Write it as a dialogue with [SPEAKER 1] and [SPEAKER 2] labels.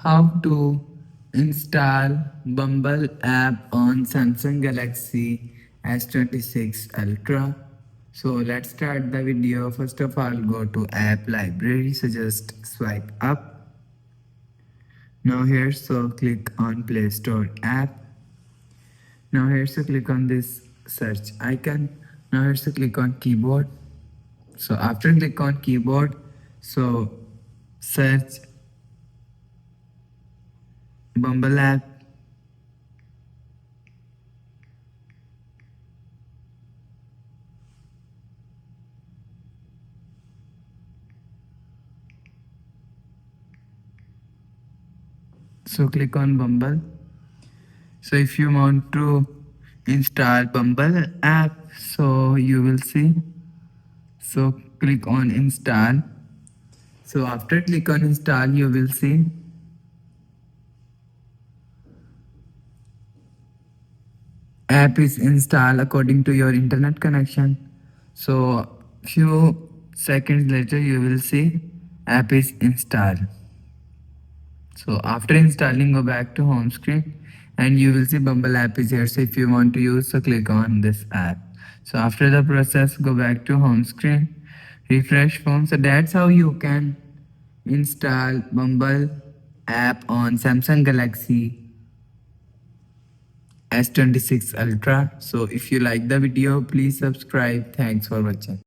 [SPEAKER 1] How to install Bumble app on Samsung Galaxy S26 Ultra. So let's start the video. First of all, go to app library. So just swipe up. Now here, so click on Play Store app. Now here, so click on this search icon. Now here, so click on keyboard. So after click on keyboard, so search Bumble app. So click on Bumble. So if you want to install Bumble app, so you will see. So click on install. So after click on install, you will see app is installed according to your internet connection. So few seconds later, you will see app is installed. So after installing, go back to home screen and you will see Bumble app is here. So if you want to use, so click on this app. So after the process, go back to home screen, refresh phone. So that's how you can install Bumble app on Samsung Galaxy S26 Ultra. So if you like the video, please subscribe. Thanks for watching.